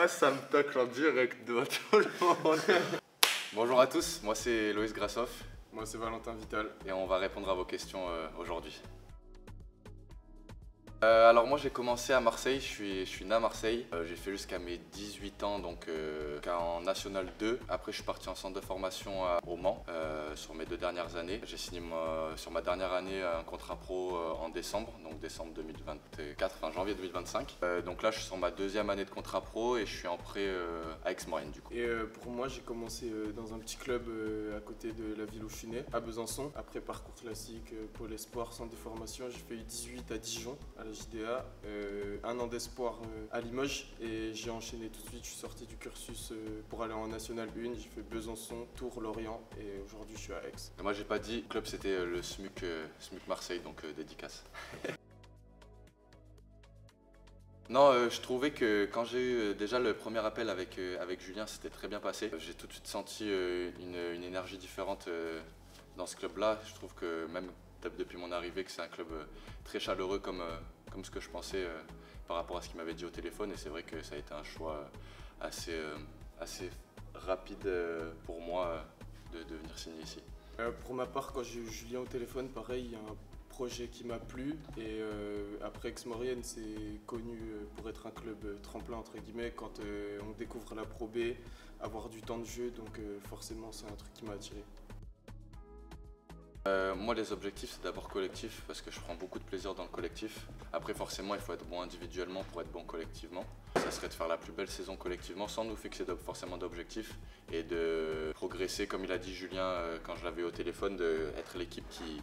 Ah, ça me tacle en direct devant tout le monde. Bonjour à tous, moi c'est Loïs Grassoff. Moi c'est Valentin Vital. Et on va répondre à vos questions aujourd'hui. Alors moi j'ai commencé à Marseille, je suis né à Marseille. J'ai fait jusqu'à mes 18 ans, donc en National 2. Après je suis parti en centre de formation au Mans sur mes 2 dernières années. J'ai signé sur ma dernière année un contrat pro en décembre, donc décembre 2024, enfin janvier 2025. Donc là je suis sur ma 2e année de contrat pro et je suis en prêt à Aix-Maurienne du coup. Et pour moi j'ai commencé dans un petit club à côté de la ville où je suis né, à Besançon. Après parcours classique, pôle espoir, centre de formation, j'ai fait U18 à Dijon, à la JDA, 1 an d'espoir à Limoges et j'ai enchaîné tout de suite. Je suis sorti du cursus pour aller en National 1, j'ai fait Besançon, Tours, Lorient et aujourd'hui je suis à Aix. Et moi j'ai pas dit, le club c'était le SMUC Marseille, donc dédicace. Non, je trouvais que quand j'ai eu déjà le premier appel avec Julien, c'était très bien passé. J'ai tout de suite senti une énergie différente dans ce club-là. Je trouve que même depuis mon arrivée, que c'est un club très chaleureux comme ce que je pensais par rapport à ce qu'il m'avait dit au téléphone. Et c'est vrai que ça a été un choix assez rapide pour moi de venir signer ici. Pour ma part, quand j'ai eu Julien au téléphone, pareil, il y a un projet qui m'a plu et après Aix-Maurienne c'est connu pour être un club tremplin entre guillemets quand on découvre la Pro B, avoir du temps de jeu, donc forcément c'est un truc qui m'a attiré. Moi les objectifs c'est d'abord collectif parce que je prends beaucoup de plaisir dans le collectif. Après forcément il faut être bon individuellement pour être bon collectivement. Ça serait de faire la plus belle saison collectivement sans nous fixer forcément d'objectifs et de progresser comme il a dit Julien quand je l'avais au téléphone, d'être l'équipe qui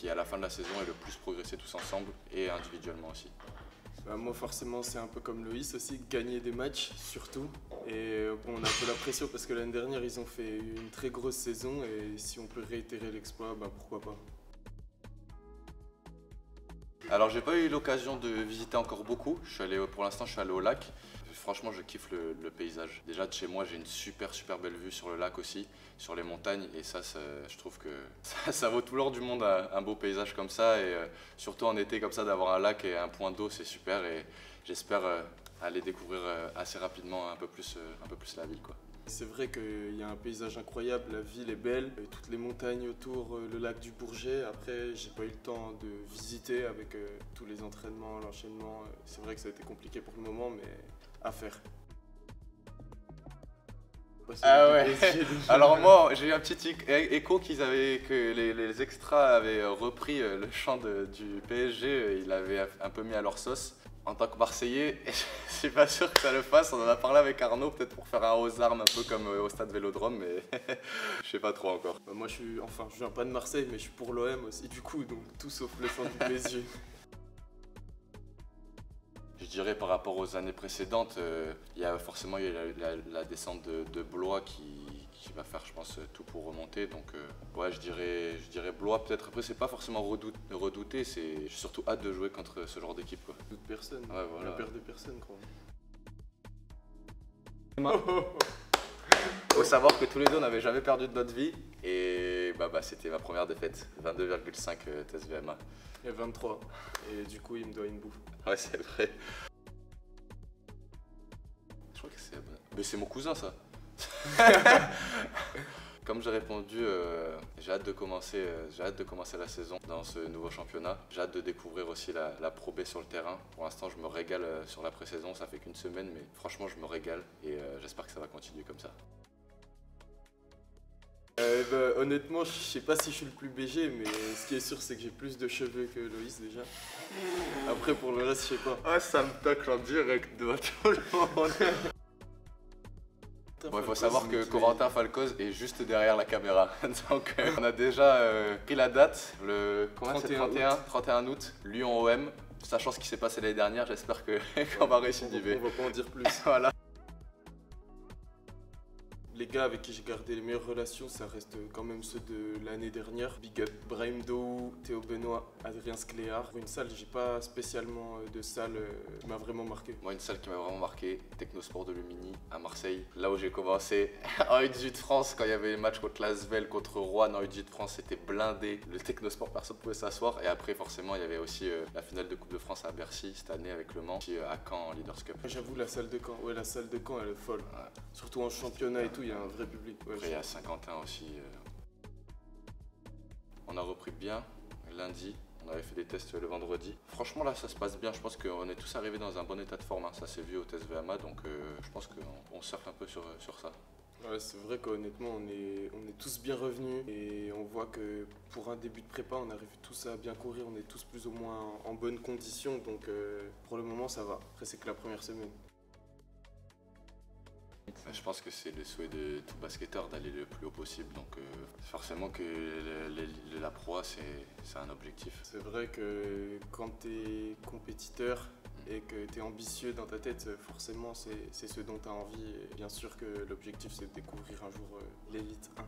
à la fin de la saison est le plus progressé tous ensemble et individuellement aussi. Moi forcément c'est un peu comme Loïs aussi, gagner des matchs surtout. Et bon, on a un peu la pression parce que l'année dernière ils ont fait une très grosse saison et si on peut réitérer l'exploit, pourquoi pas. Alors j'ai pas eu l'occasion de visiter encore beaucoup, pour l'instant je suis allé au lac. Franchement je kiffe le paysage. Déjà de chez moi j'ai une super belle vue sur le lac aussi, sur les montagnes et ça je trouve que ça vaut tout l'or du monde un beau paysage comme ça et surtout en été comme ça d'avoir un lac et un point d'eau c'est super et j'espère aller découvrir assez rapidement un peu plus la ville quoi. C'est vrai qu'il y a un paysage incroyable, la ville est belle, toutes les montagnes autour, le lac du Bourget. Après, j'ai pas eu le temps de visiter avec tous les entraînements, l'enchaînement. C'est vrai que ça a été compliqué pour le moment, mais à faire. Ah ouais. Alors moi, j'ai eu un petit écho que les extras avaient repris le chant du PSG, ils l'avaient un peu mis à leur sauce. En tant que Marseillais, je suis pas sûr que ça le fasse. On en a parlé avec Arnaud, peut-être pour faire un aux armes, un peu comme au stade Vélodrome, mais je sais pas trop encore. Moi, je viens pas de Marseille, mais je suis pour l'OM aussi, du coup, donc tout sauf le chant du PSG. Je dirais par rapport aux années précédentes, il y a forcément eu la descente de Blois qui va faire, je pense, tout pour remonter. Donc, ouais, je dirais Blois peut-être. Après, c'est pas forcément redouté, j'ai surtout hâte de jouer contre ce genre d'équipe. Toute personne, ouais, voilà. La paire de personnes, quoi. Faut savoir que tous les deux, on n'avait jamais perdu de notre vie. Et c'était ma première défaite, 22,5 TSVMA. Et 23. Et du coup, il me doit une bouffe. Ouais, c'est vrai. Je crois que c'est... Mais c'est mon cousin, ça. Comme j'ai répondu, j'ai hâte de commencer la saison dans ce nouveau championnat. J'ai hâte de découvrir aussi la Pro B sur le terrain. Pour l'instant, je me régale sur la pré-saison. Ça fait qu'une semaine, mais franchement, je me régale. Et j'espère que ça va continuer comme ça. Honnêtement, je sais pas si je suis le plus BG, mais ce qui est sûr, c'est que j'ai plus de cheveux que Loïs déjà. Après, pour le reste, je sais pas. Ah, ça me tacle en direct devant tout le monde. Il faut savoir que Corentin Falcoz est juste derrière la caméra. Donc, on a déjà pris la date, le 31 août, Lyon-OM. Sachant ce qui s'est passé l'année dernière, j'espère qu'on va récidiver. On va pas en dire plus. Voilà. Les gars avec qui j'ai gardé les meilleures relations, ça reste quand même ceux de l'année dernière. Big up Brahim Dou, Théo Benoît, Adrien Scléard. Pour une salle, j'ai pas spécialement de salle qui m'a vraiment marqué. Moi, une salle qui m'a vraiment marqué, Technosport de Lumini à Marseille. Là où j'ai commencé en U18 de France, quand il y avait les matchs contre l'Asvel, contre Rouen en U18 de France, c'était blindé. Le Technosport, personne ne pouvait s'asseoir. Et après, forcément, il y avait aussi la finale de Coupe de France à Bercy cette année avec Le Mans, puis à Caen en Leaders Cup. J'avoue, la salle de Caen, ouais, la salle de Caen, elle est folle. Ouais. Surtout en championnat et tout, il y a un vrai public. Ouais, Après, il y a Saint-Quentin aussi. On a repris bien lundi. On avait fait des tests le vendredi. Franchement, là, ça se passe bien. Je pense qu'on est tous arrivés dans un bon état de forme. Hein. Ça s'est vu au test VMA, donc je pense qu'on surfe un peu sur ça. Ouais, c'est vrai qu'honnêtement, on est tous bien revenus et on voit que pour un début de prépa, on arrive tous à bien courir. On est tous plus ou moins en bonne condition, donc pour le moment, ça va. Après, c'est que la première semaine. Je pense que c'est le souhait de tout basketteur d'aller le plus haut possible. Donc forcément que la proie, c'est un objectif. C'est vrai que quand tu es compétiteur et que tu es ambitieux dans ta tête, forcément c'est ce dont tu as envie. Et bien sûr que l'objectif c'est de découvrir un jour l'élite 1.